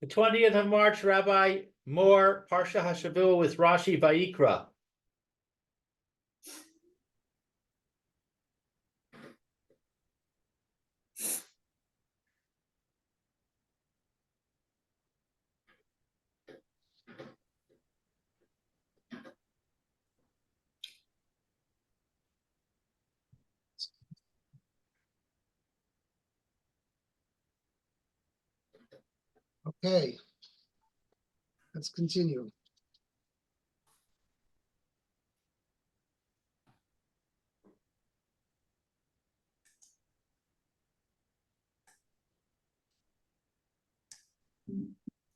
The 20th of March, Rabbi Moore, Parsha Hashavua with Rashi, Vayikra. Okay, let's continue.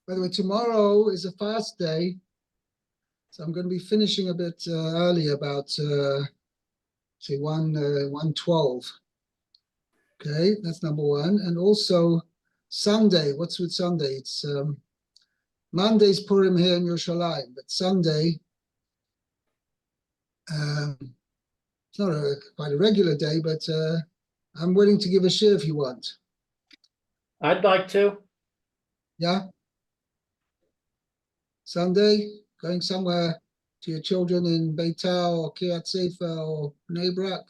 By the way, tomorrow is a fast day, so I'm going to be finishing a bit early, about say 1:12. Okay, that's number one. And also Sunday. What's with Sunday? It's Monday's Purim here in Yerushalayim, but Sunday, it's not quite a regular day, but I'm willing to give a shir if you want. I'd like to. Yeah? Sunday, going somewhere to your children in Beitar or Kiryat Sefer or Bnei Brak?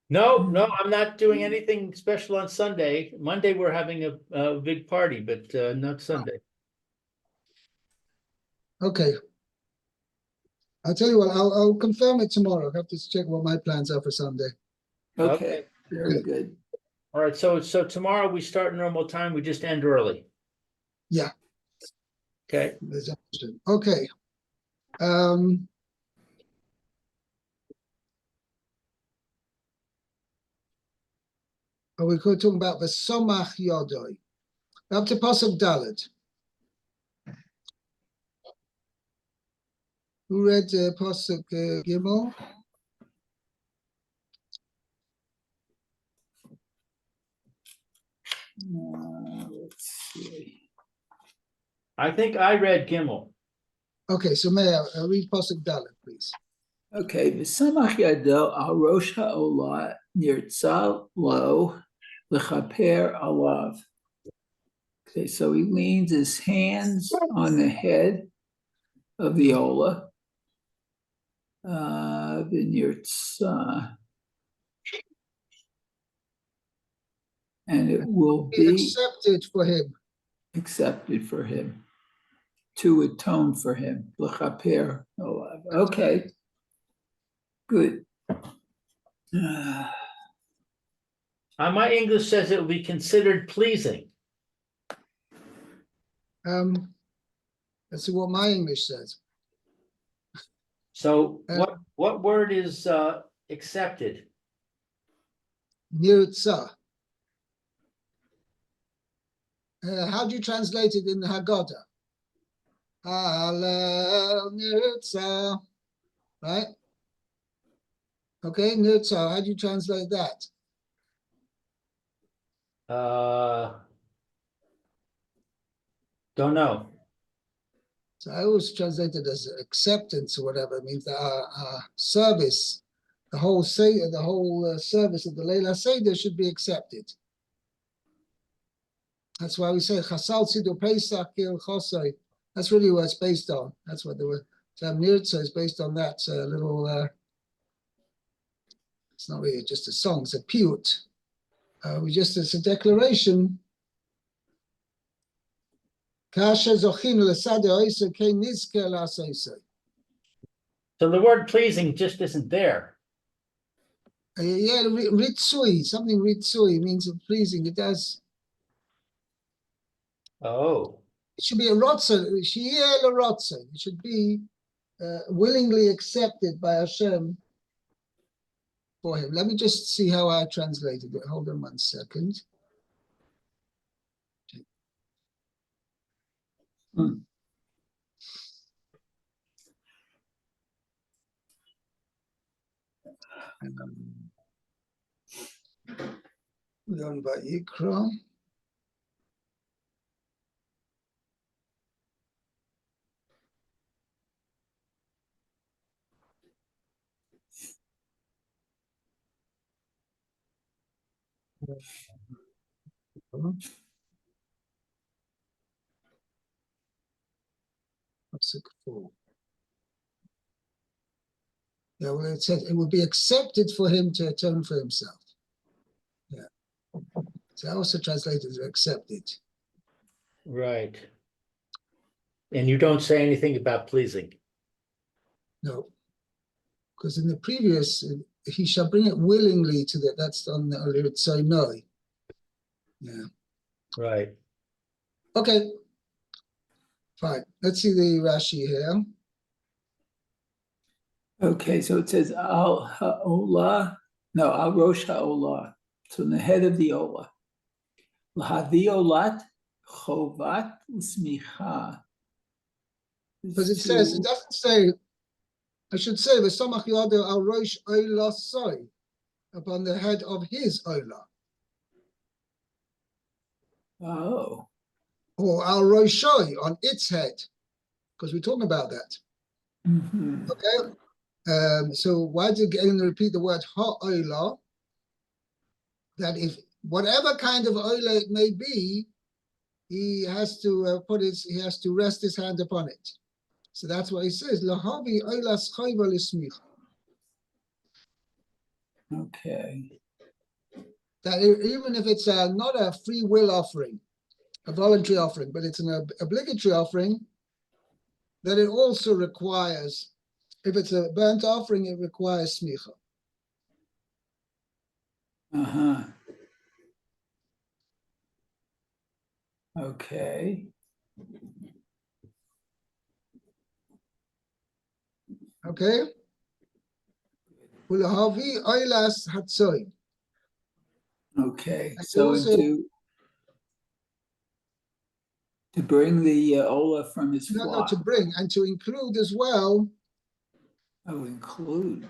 No, I'm not doing anything special on Sunday. Monday, we're having a big party, but not Sunday. Okay. I'll tell you what, I'll confirm it tomorrow. I have to check what my plans are for Sunday. Okay, very good. All right, so tomorrow we start normal time, we just end early. Yeah. Okay. Okay. We're talking about the Somach Yodoi. Up to Pasuk Dalet. Who read Pasuk Gimel? Let's see. I think I read Gimel. Okay, so may I read Pasuk Dalet, please? Okay, v'samach yado al rosh ha'olah nirtza lo lechaper alav. Okay, so he leans his hands on the head of the olah, the nirtza, and it will be accepted for him. Accepted for him, to atone for him. Lechaper alav. Okay, good. My English says it will be considered pleasing. Let's see what my English says. So what word is accepted? Nirtza. How do you translate it in the Haggadah? Hallel Nirtza. Right? Okay, Nirtza. How do you translate that? Don't know. So I always translate it as acceptance or whatever. It means that our service, the whole service of the Leila Seder should be accepted. That's why we say Chasal Sidur Pesach Kil Chosai. That's really what it's based on. That's what the term Nirtza is based on. That little. It's not really just a song; it's a piyut. It's a declaration. So the word pleasing just isn't there. Yeah, ritsui, something ritsui means pleasing. It does. Oh. It should be a rotza. It should be willingly accepted by Hashem for him. Let me just see how I translated it. Hold on 1 second. We're on Vayikra. Pasuk 4. Yeah, well, it says it would be accepted for him to atone for himself. Yeah. So I also translated as accepted. Right. And you don't say anything about pleasing. No. Because in the previous, he shall bring it willingly to that. That's on the earlier, so no. Yeah. Right. Okay. Fine. Let's see the Rashi here. Okay, so it says al ha'olah, no, al rosh ha'olah. So in the head of the olah. Lahavi olat chovat smicha. Because it says, it doesn't say, I should say, V'samach yado al rosh olah soy, upon the head of his olah. Oh, Or al roshoi, on its head. Because we're talking about that. mhm. Okay? So why did again repeat the word ha'olah? That if whatever kind of olah it may be, he has to he has to rest his hand upon it. So that's what he says. Lahavi olas chayva l'smicha. Okay. That even if it's not a free will offering, a voluntary offering, but it's an obligatory offering, that it also requires, if it's a burnt offering, it requires smicha. Uh-huh. Okay. Okay? Ulahavi oilas hatzoy. Okay. And So also, to bring the olah from his not flock. to bring, and to include as well, Oh, include.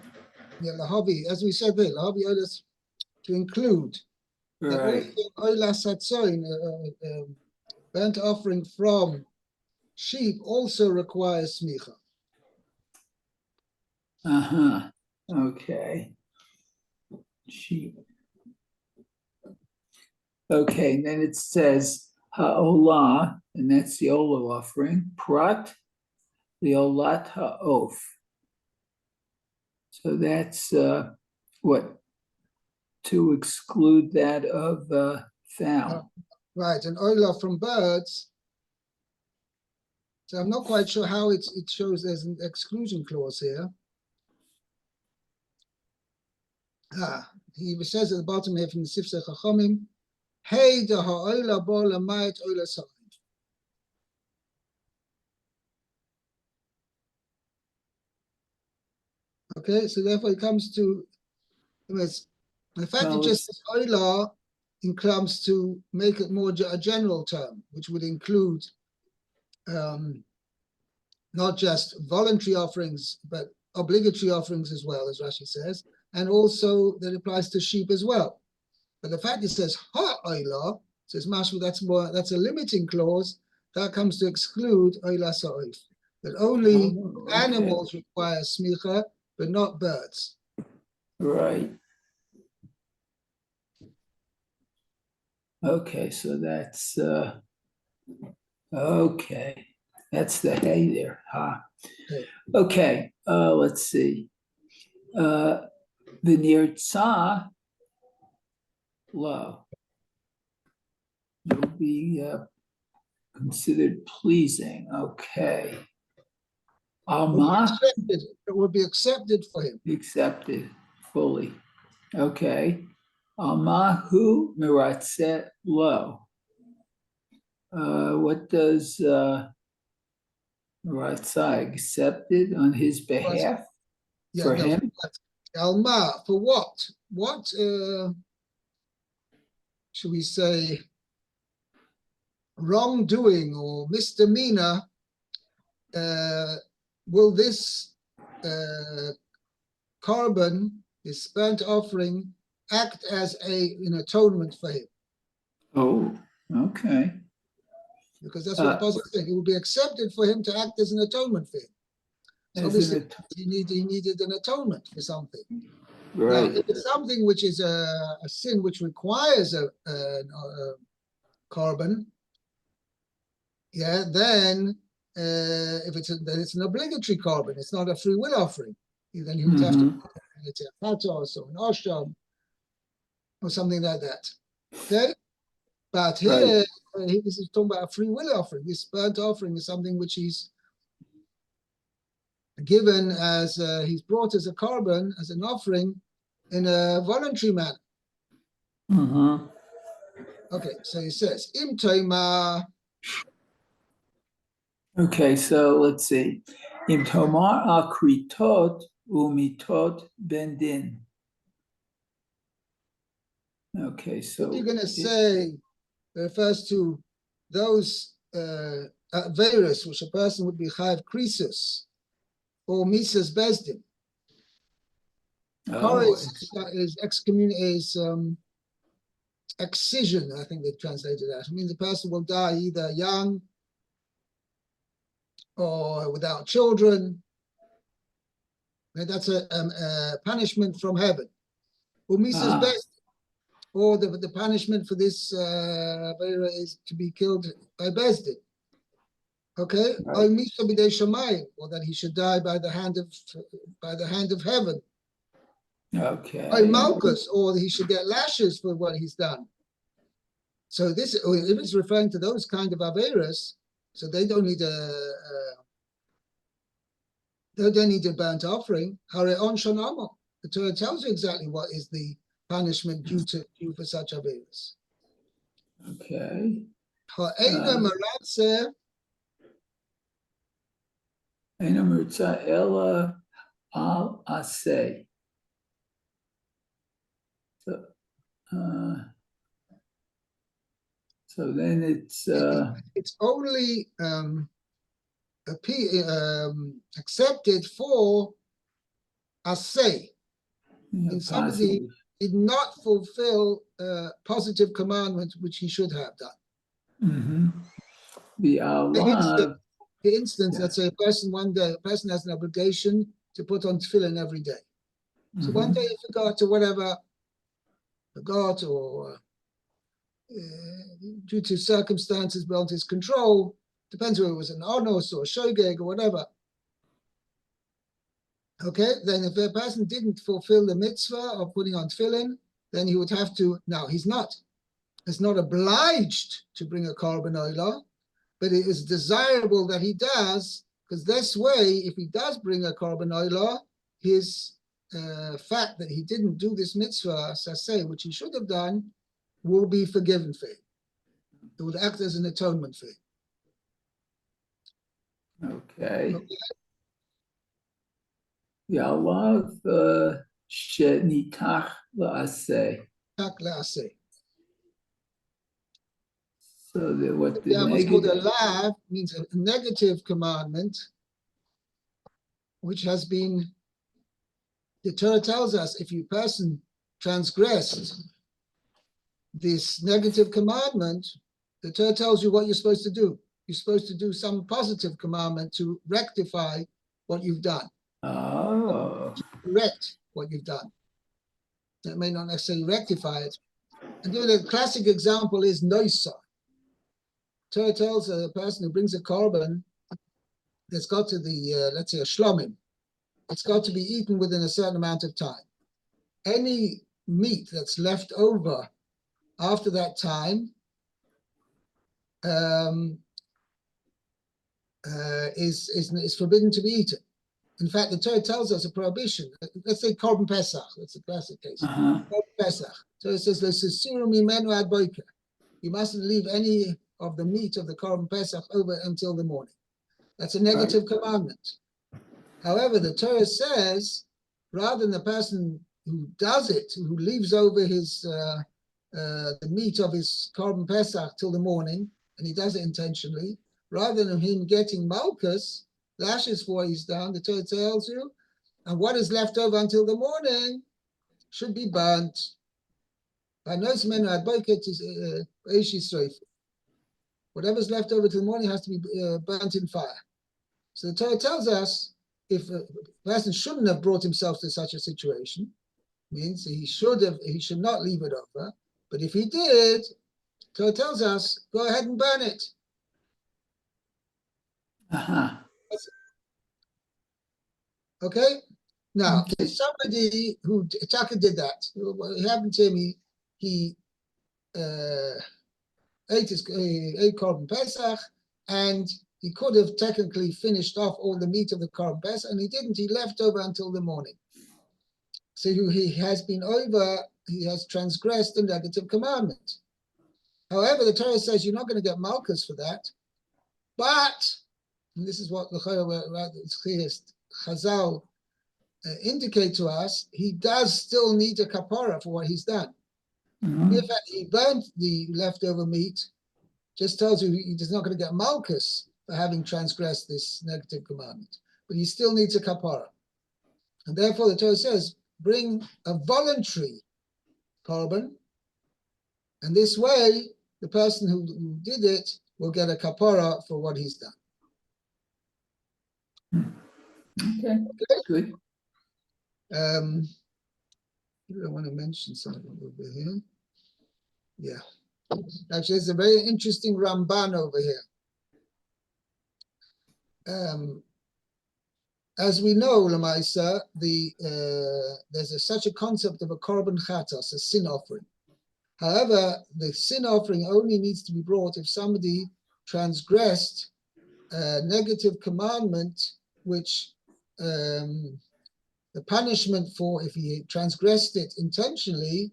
yeah, lahavi, as we said there, lahavi oilas, to include. That Right. also oilas hatzoy, burnt offering from sheep also requires smicha. Uh-huh. Okay. Sheep. Okay, and then it says ha'olah, and that's the olah offering. Prat, the olat ha'of. So that's what, to exclude that of fowl. Right, and oilah from birds. So I'm not quite sure how it shows there's an exclusion clause here. He says at the bottom here from the Sifsei Chachamim, hey the ha'olah bo lamayit oilah sa'id. Okay, so therefore it comes to, the fact Well, it just says oilah comes to make it more a general term, which would include not just voluntary offerings, but obligatory offerings as well, as Rashi says, and also that applies to sheep as well. But the fact it says ha'olah, says mashma, that's a limiting clause that comes to exclude oilah sa'if, that only okay. animals require smicha, but not birds. Right. Okay, so that's okay. That's the hay there. Okay, let's see. The nirtzah low will be considered pleasing. Okay. Alma It would be accepted for him. accepted fully. Okay. Almahu miratzet lo. What does Miratzah accepted on his behalf? Yeah, For no, him? Alma, for what? What should we say, wrongdoing or misdemeanor will this korban, this burnt offering, act as an atonement for him? Oh, okay. Because that's what the Pasuk is saying. It will be accepted for him to act as an atonement for him. So obviously, he needed an atonement for something. Right. Now, if it's something which is a sin which requires a korban, yeah, then if then it's an obligatory korban. It's not a free will offering. Then he would have to it's a patos or an osham or something like that. Okay, but here this is talking about a free will offering. This burnt offering is something which he's given as he's brought as a korban, as an offering in a voluntary manner. Okay, so he says, Im toima. Okay, so let's see. Im tomar akritot umitot bendin. Okay, so What you're going to say refers to those averos which a person would be chayav krisus or misas bezdin. Is excision, I think they translated that. I mean, the person will die either young or without children. And that's a punishment from heaven. Or misas bezdin. Or the punishment for this is to be killed by Bezdin. Okay, or that he should die by the hand of heaven. Okay. Or Malchus, or he should get lashes for what he's done. So this, if it's referring to those kind of averas, so they don't need a burnt offering. Hareon shonamo. The Torah tells you exactly what is the punishment due for such averas. Okay. Ha'ena maratze. Eina mertza ela al aseh. So then it's only accepted for aseh. In somebody did not fulfill a positive commandment which he should have done. The Allah. For instance, let's say a person has an obligation to put on tefillin every day. So one day he forgot or due to circumstances beyond his control, depends whether it was an onos or a shogeg or whatever. Okay, then if a person didn't fulfill the mitzvah of putting on tefillin, then he would have to, now he's not obliged to bring a korban olah, but it is desirable that he does, because this way, if he does bring a korban olah, his fact that he didn't do this mitzvah, saseh, which he should have done, will be forgiven for him. It would act as an atonement for him. Okay. Ya'alav shenitach la'aseh. So what the what's called a lav means a negative commandment, which has been, the Torah tells us, if you person transgressed this negative commandment, the Torah tells you what you're supposed to do. You're supposed to do some positive commandment to rectify what you've done. Oh. Correct what you've done. That may not necessarily rectify it. And the classic example is noisa. Torah tells a person who brings a korban that's got to the, let's say, a shlomim, it's got to be eaten within a certain amount of time. Any meat that's left over after that time is forbidden to be eaten. In fact, the Torah tells us a prohibition. Let's say korban pesach. That's a classic case. Korban pesach. So it says, you mustn't leave any of the meat of the korban pesach over until the morning. That's a negative commandment. However, the Torah says, rather than the person who does it, who leaves over his the meat of his korban pesach till the morning, and he does it intentionally, rather than him getting malchus, lashes for what he's done, the Torah tells you, and what is left over until the morning should be burnt. Whatever's left over till the morning has to be burnt in fire. So the Torah tells us, if a person shouldn't have brought himself to such a situation, means he should not leave it over. But if he did, Torah tells us, go ahead and burn it. Uh-huh. Okay? Now, Okay. if somebody who Taka did that, what happened to him, he ate Korban Pesach, and he could have technically finished off all the meat of the Korban Pesach, and he didn't. He left over until the morning. So he has transgressed the negative commandment. However, the Torah says you're not going to get malchus for that, but, and this is what the Chazal indicate to us, he does still need a kapara for what he's done. Mhm. If he burnt the leftover meat, just tells you he's not going to get malchus for having transgressed this negative commandment, but he still needs a kapara. And therefore the Torah says, bring a voluntary korban, and this way the person who did it will get a kapara for what he's done. Okay, good. I want to mention something over here. Yeah. Actually, there's a very interesting Ramban over here. As we know, Lamaisa, there's such a concept of a korban chatos, a sin offering. However, the sin offering only needs to be brought if somebody transgressed a negative commandment, which the punishment for if he transgressed it intentionally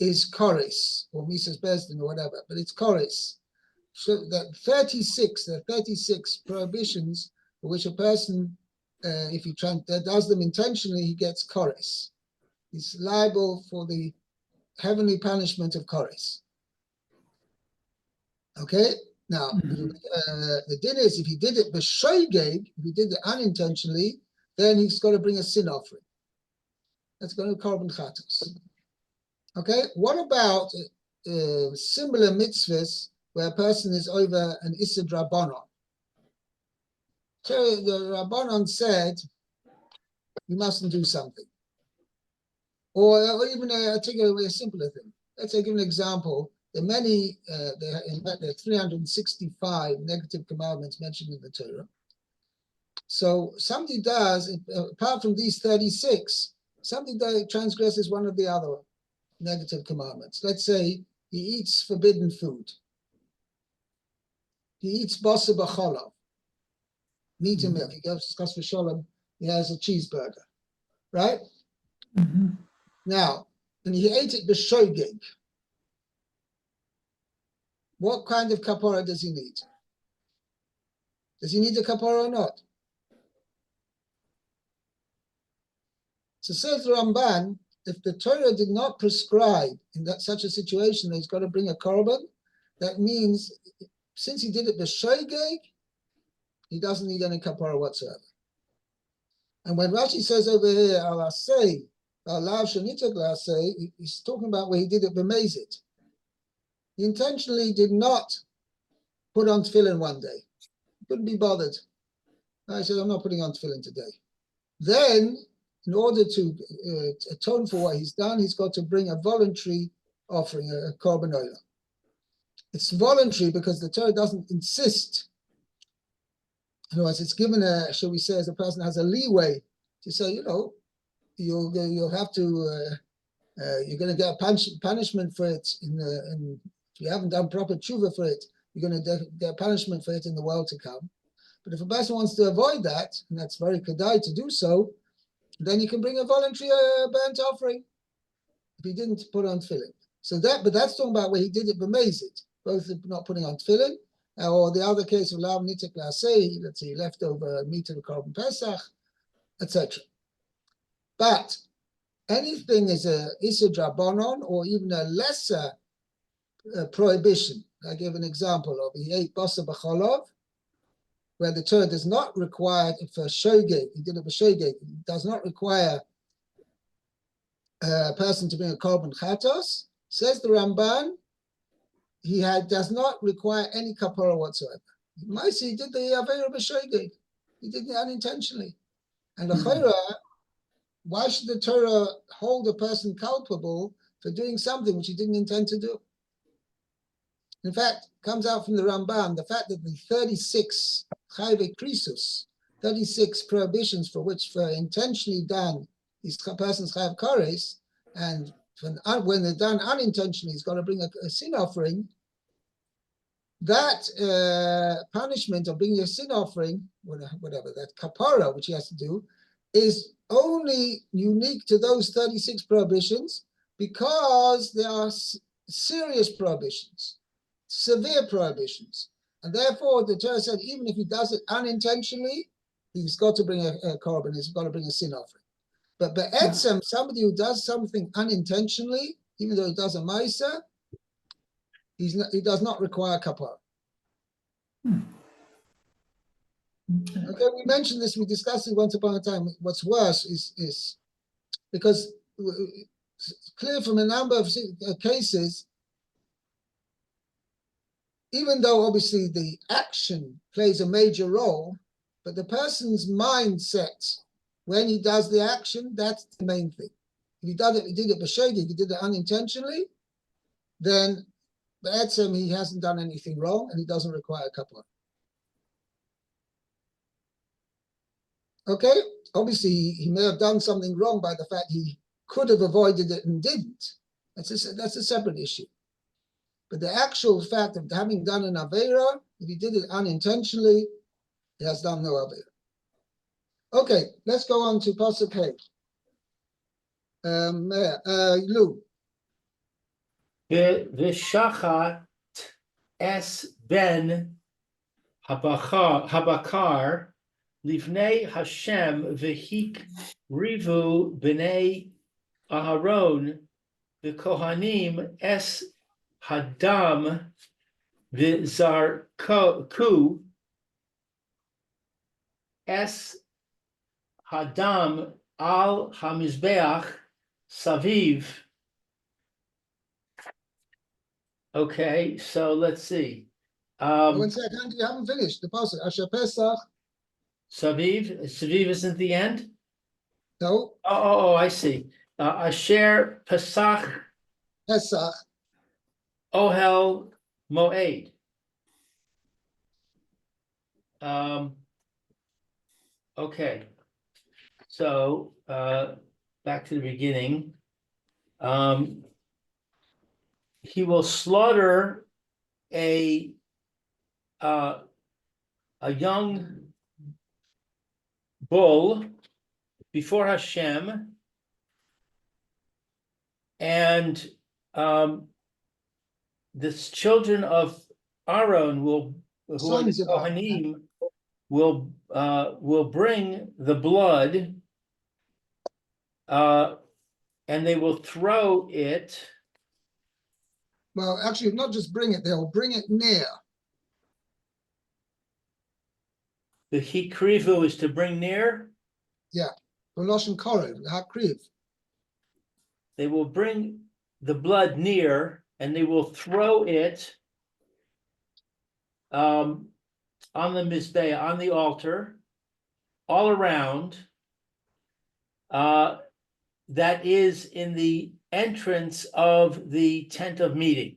is koris or misas besdin or whatever, but it's koris. So there are 36 prohibitions for which a person, if he does them intentionally, he gets koris. He's liable for the heavenly punishment of koris. Okay? Now, the din is if he did it b'shoigeg, if he did it unintentionally, then he's got to bring a sin offering. That's going to be korban chatos. Okay? What about similar mitzvahs where a person is over an Issa Rabbanon? So the Rabbanon said, you mustn't do something. Or even I'll take a simpler thing. Let's say, give an example. There are many, in fact, there are 365 negative commandments mentioned in the Torah. So somebody does, apart from these 36, somebody transgresses one of the other negative commandments. Let's say he eats forbidden food. He eats basa b'cholav, meat and milk. He goes to Chas v'sholem, he has a cheeseburger, right? Mhm. Now, and he ate it b'shogeg. What kind of kapara does he need? Does he need a kapara or not? So says the Ramban, if the Torah did not prescribe in such a situation that he's got to bring a korban, that means since he did it b'shogeg, he doesn't need any kapara whatsoever. And when Rashi says over here, alasei, alav shenitak lasei, he's talking about where he did it b'mezit. He intentionally did not put on tefillin one day. He couldn't be bothered. I said, I'm not putting on tefillin today. Then, in order to atone for what he's done, he's got to bring a voluntary offering, a korban olah. It's voluntary because the Torah doesn't insist. Otherwise, it's given a, shall we say, as a person has a leeway to say, you'll have to, you're going to get a punishment for it. If you haven't done proper tshuva for it, you're going to get punishment for it in the world to come. But if a person wants to avoid that, and that's very kedai to do so, then you can bring a voluntary burnt offering if he didn't put on tefillin. But that's talking about where he did it b'mezit, both not putting on tefillin, or the other case of lav nitek la'asei, let's say leftover meat of the korban pesach, etc. But anything is a issa drabanon or even a lesser prohibition. I give an example of he ate basa b'cholov, where the Torah does not require for shogeg, he did it for shogeg, it does not require a person to bring a korban chatos. Says the Ramban, does not require any kapara whatsoever. He did the avera b'shogeg. He did it unintentionally. And l'chayra, why should the Torah hold a person culpable for doing something which he didn't intend to do? In fact, comes out from the Ramban, the fact that the 36 chayve krisus, 36 prohibitions for which, for intentionally done, these persons have kares, and when they're done unintentionally, he's got to bring a sin offering. That punishment of bringing a sin offering, whatever, that kapara, which he has to do, is only unique to those 36 prohibitions because they are serious prohibitions, severe prohibitions. And therefore, the Torah said, even if he does it unintentionally, he's got to bring a korban, he's got to bring a sin offering. But be'etzem, somebody who does something unintentionally, even though he does a ma'isa, he does not require kapara. Okay, we mentioned this, we discussed it once upon a time. What's worse is because it's clear from a number of cases, even though obviously the action plays a major role, but the person's mindset when he does the action, that's the main thing. If he did it b'sheidik, he did it unintentionally, then be'etzem he hasn't done anything wrong and he doesn't require a kapara. Okay, obviously he may have done something wrong by the fact he could have avoided it and didn't. That's a separate issue. But the actual fact of having done an aveira, if he did it unintentionally, he has done no aveira. Okay, let's go on to Pasuk Hey. Lou. V'shachat es ben habakar livnei Hashem v'hik rivu b'nei Aharon v'kohanim es hadam v'zarku es hadam al hamizbeach saviv. Okay, so let's see. 1 second, you haven't finished the Pasuk. Asher Pesach. Saviv isn't the end? No. Oh, I see. Asher Pesach Pesach. Ohel Moed. Okay. So back to the beginning. He will slaughter a young bull before Hashem, and the children of Aaron who are the Kohanim, will bring the blood, and they will throw it. Well, actually, not just bring it, they'll bring it near. The hikrivu is to bring near. Yeah, Loshen Korev, Hakriv. They will bring the blood near, and they will throw it on the mizbeah, on the altar, all around. That is in the entrance of the tent of meeting.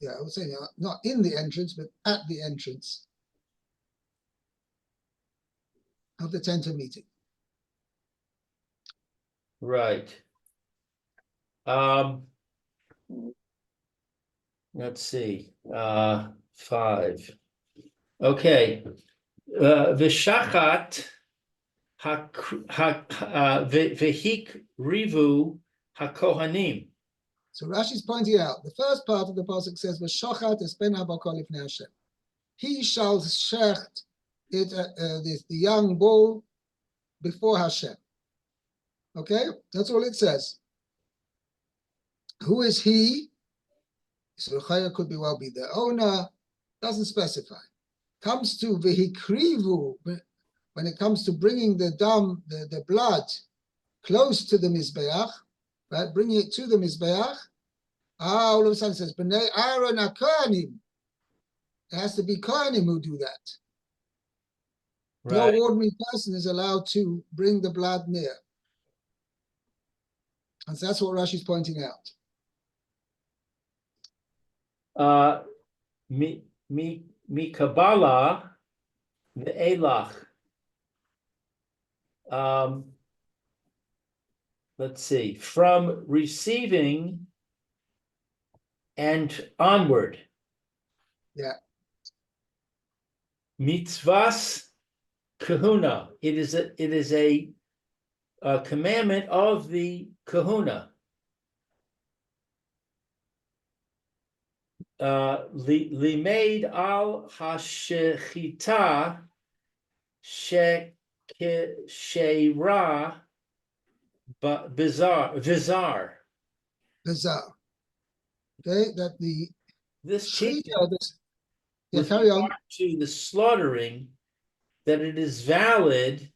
Yeah, I was saying not in the entrance, but at the entrance of the tent of meeting. Right. Let's see. 5. Okay. V'shachat v'hik rivu hakohanim. So Rashi's pointing out the first part of the pasuk says v'shachat es ben habakar lifnei Hashem. He shall shecht it the young bull before Hashem. Okay, that's all it says. Who is he? So Chaya could be well be the owner. Doesn't specify. Comes to v'hikrivu, when it comes to bringing the dam, the blood, close to the mizbeach, right? Bringing it to the mizbeach. All of a sudden it says b'nei Aaron HaKohanim. It has to be Kohanim who do that. Right. No ordinary person is allowed to bring the blood near. And so that's what Rashi's pointing out. Mi Kabbalah, the Elach. Let's see, from receiving and onward. Yeah. Mitzvahs kahuna. It is a commandment of the kahuna. Limaid al hashechita sheira bizarre. Bizarre. Okay, that the This teaching Shechita, yeah, with carry on. regard to the slaughtering, that it is valid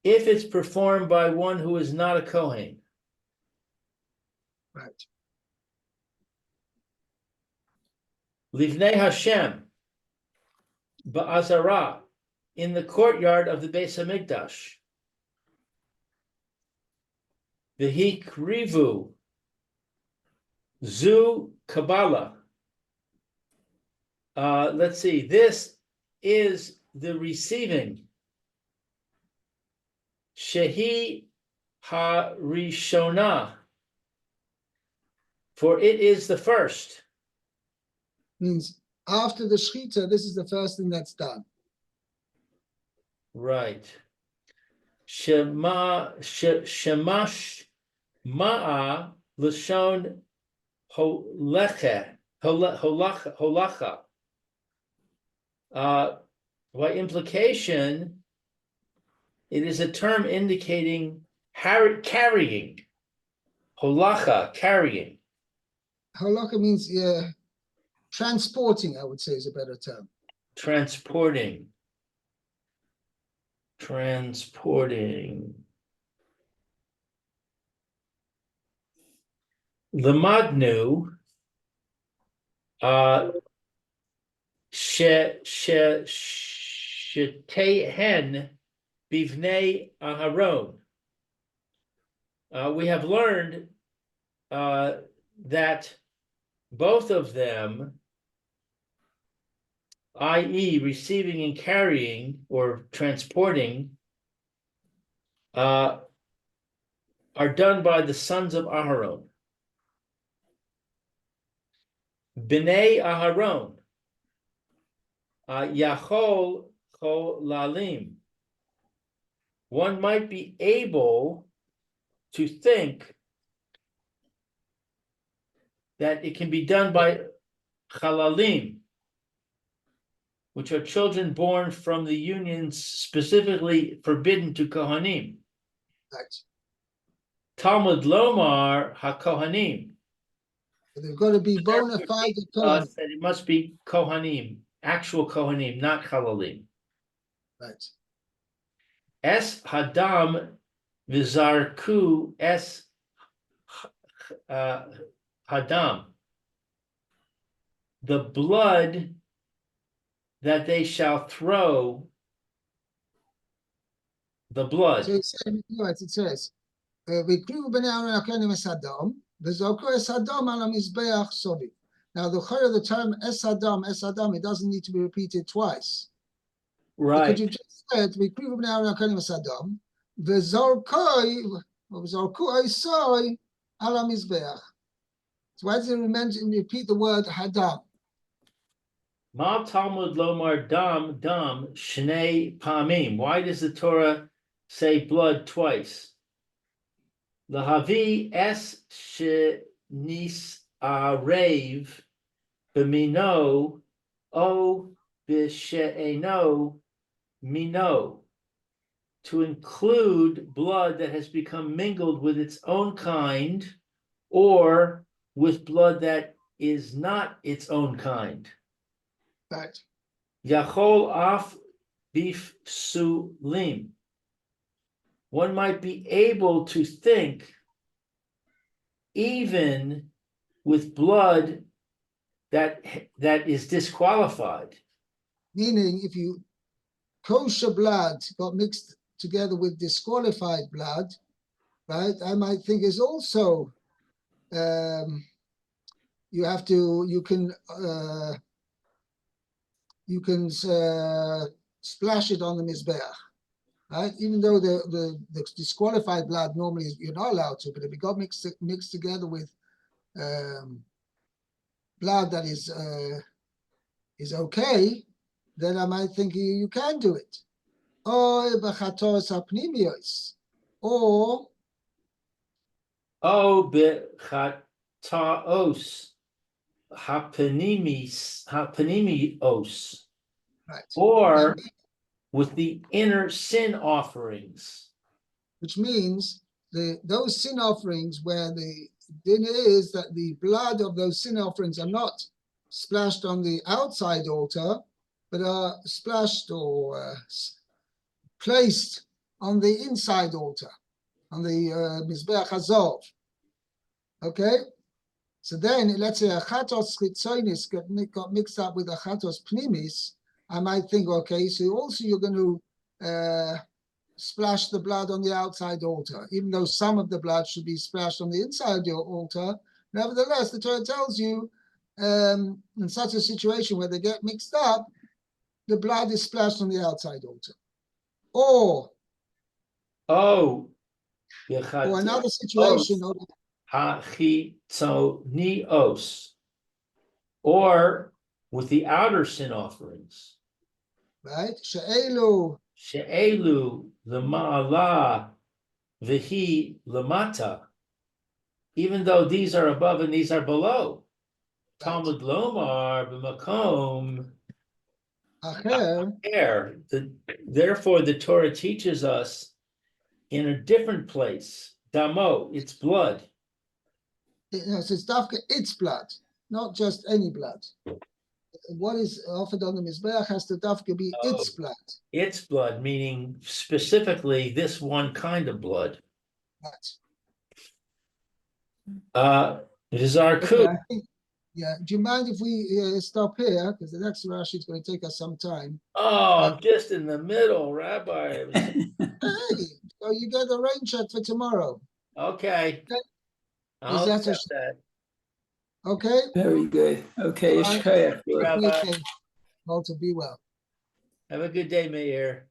if it's performed by one who is not a Kohen. Right. Livnei Hashem, ba'azara, in the courtyard of the Beis Hamikdash. V'hikrivu, zu Kabbalah. Let's see, this is the receiving. Shehi harishona, for it is the first. Means after the Shechita, this is the first thing that's done. Right. Shemash ma'a lashon holacha. By implication, it is a term indicating carrying. Holacha, carrying. Halakha means transporting, I would say, is a better term. Transporting. Lamadnu shetehen bivnei Aharon. We have learned that both of them, i.e., receiving and carrying or transporting, are done by the sons of Aharon. Bnei Aharon, Yachol Cholalim. One might be able to think that it can be done by Chalalim, which are children born from the unions specifically forbidden to Kohanim. Right. Talmud Lomar HaKohanim. They've got to be bona fide Kohen. That it must be Kohanim, actual Kohanim, not Chalalim. Right. Es Hadam Vizarku Es Hadam. The blood that they shall throw, the blood. So it says, "V'krivu b'nei Aaron hakohanim es hadam, v'zarku es hadam al hamizbeach soviv." Now, the term es hadam, it doesn't need to be repeated twice. Right. Because you just said, "V'krivu b'nei Aaron hakohanim es hadam, v'zarku esoi al hamizbeach." So why does it repeat the word hadam? Ma Talmud Lomar Dam Shnei Pamim. Why does the Torah say blood twice? Lahavi es shenis arev b'mino o b'she'eno mino. To include blood that has become mingled with its own kind or with blood that is not its own kind. Right. Yachol af bif sulim. One might be able to think, even with blood that is disqualified. Meaning, if you kosher blood got mixed together with disqualified blood, right? I might think is also you can splash it on the Mizbeach. Right? Even though the disqualified blood normally you're not allowed to, but if it got mixed together with blood that is okay, then I might think you can do it. Or b'chatos hapnimios, or O bechataos hapanimios, right, or with the inner sin offerings. which means those sin offerings where the din is that the blood of those sin offerings are not splashed on the outside altar, but are splashed or placed on the inside altar, on the Mizbeach Hazov. Okay? So then, let's say a chatos chitzonis got mixed up with a chatos pnimis, I might think, okay, so also you're going to splash the blood on the outside altar, even though some of the blood should be splashed on the inside your altar. Nevertheless, the Torah tells you in such a situation where they get mixed up, the blood is splashed on the outside altar. Or O another situation, hachitonios, or with the outer sin offerings. right? She'elu She'elu l'ma'ala v'hi l'mata, even though these are above and these are below. Talmud lomar b'makom acher, air. Therefore, the Torah teaches us in a different place. Damo, it's blood. it's dafka, it's blood, not just any blood. What is offered on the Mizbeach has to dafka be its blood. It's blood, meaning specifically this one kind of blood. Right. It is our Okay, coup. I think, yeah. Do you mind if we stop here? Because the next Rashi is going to take us some time. Oh, I'm just in the middle, Rabbi. Hey, so you get a rain check for tomorrow. Okay. I'll Is that accept that. okay? Very good. Okay, All right. Ishkaya. Rabbi. Okay. Walter, be well. Have a good day, Meir.